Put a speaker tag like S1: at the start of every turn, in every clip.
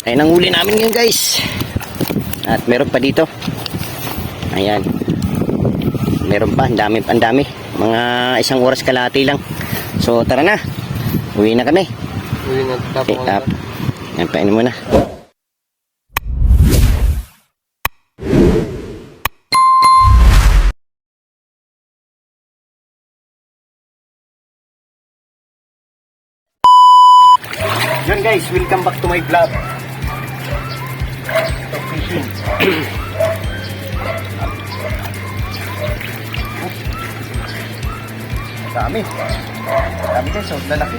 S1: Ayun ang huli namin ngayon guys. At meron pa dito. Ayan. Meron pa, ang dami. Mga 1 oras kalahati lang. So tara na. Uwi na kami.
S2: Uwi na
S1: Okay, up. Yan, painin mo na. Yun guys, welcome back to my vlog. Stop fishing. Dami. Dami guys, oh, lalaki.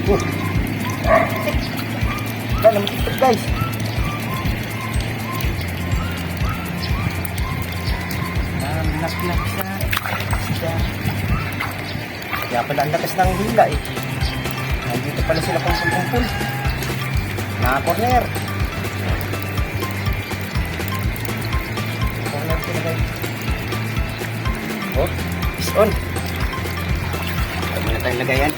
S1: Oh. Dalam tiktok guys. Laki-laki siya. Kaya pala ang lakas ng hila eh. Nandito pala sila kumpul-kumpul. Naka-corner. Corner sila guys. Oh, is on. Huwag muna tayong lagayan.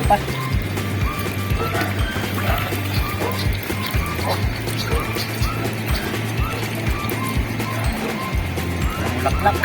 S1: Apa? Lak-lak.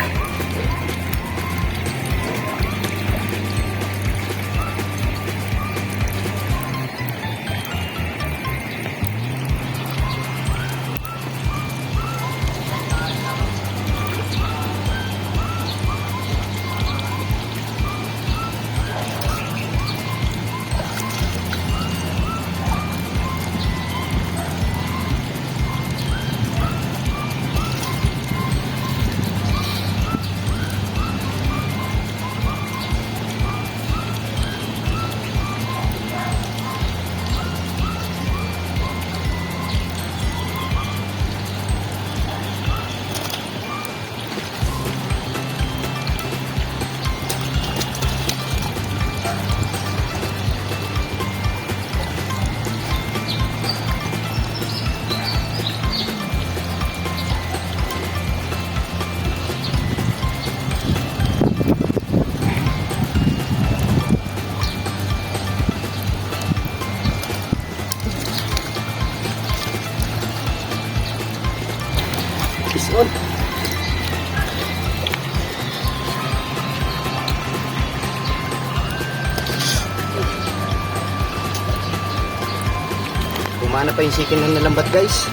S1: Ison. Kumana pa yung sikin ng nalambat guys.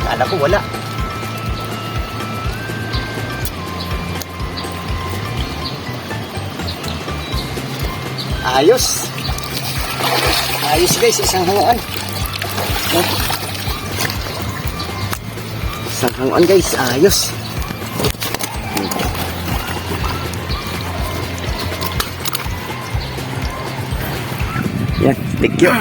S1: Kala ko wala. Ayos. Ayos guys, isang hanguan. Isang hanguan guys, ayos. Yan, thank you.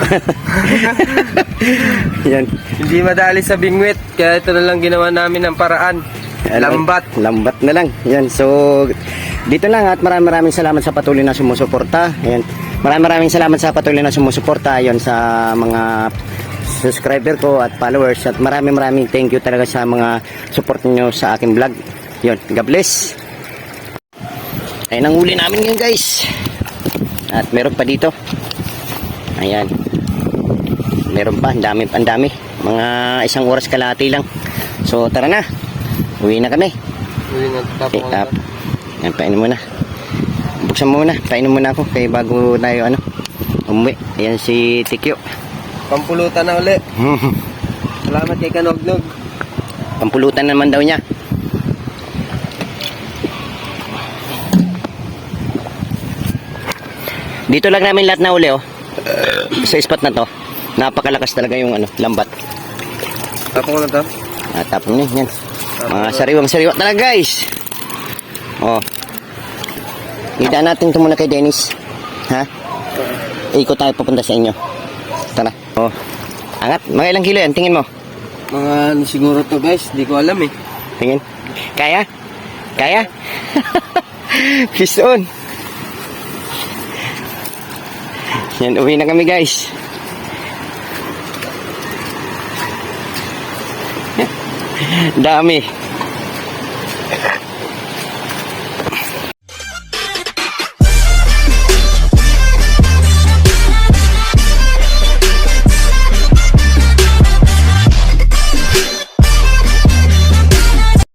S1: Yan.
S2: Hindi madali sa bingwit, kaya ito na lang ginawa namin ng paraan. Lambat.
S1: Lambat na lang. Yan, so dito lang at maraming salamat sa patuloy na sumusuporta. Ayan. Maraming salamat sa patuloy na sumusuporta. Ayon sa mga subscriber ko at followers, at maraming thank you talaga sa mga support niyo sa aking vlog. Yun, God bless. Ayun ang huli namin ngayon, guys. At meron pa dito. Ayan. Meron pa, ang dami. Mga 1 oras kalahati lang. So tara na. Uwi na kami.
S2: Uwi na,
S1: Okay, yan, painom muna. Buksan mo muna, painom muna ako kaya bago tayo umuwi. Ayan si Tikyo.
S2: Pampulutan na uli. Salamat kay Kanognog.
S1: Pampulutan naman daw niya. Dito lang namin lahat na uli, oh. Sa spot na to. Napakalakas talaga yung lambat.
S2: Tapos ko na to.
S1: Tapon niya, yan. Mga sariwang-sariwa talaga, guys. Oh. Idaan natin ito muna kay Dennis. Ha? Ikot tayo papunta sa inyo. Tara. Oh. Angat. Mga ilang kilo yan? Tingin mo.
S2: Mga siguro to guys. Di ko alam eh.
S1: Tingin. Kaya? Kaya? Fish on. Yan, uwi na kami, guys. Dami.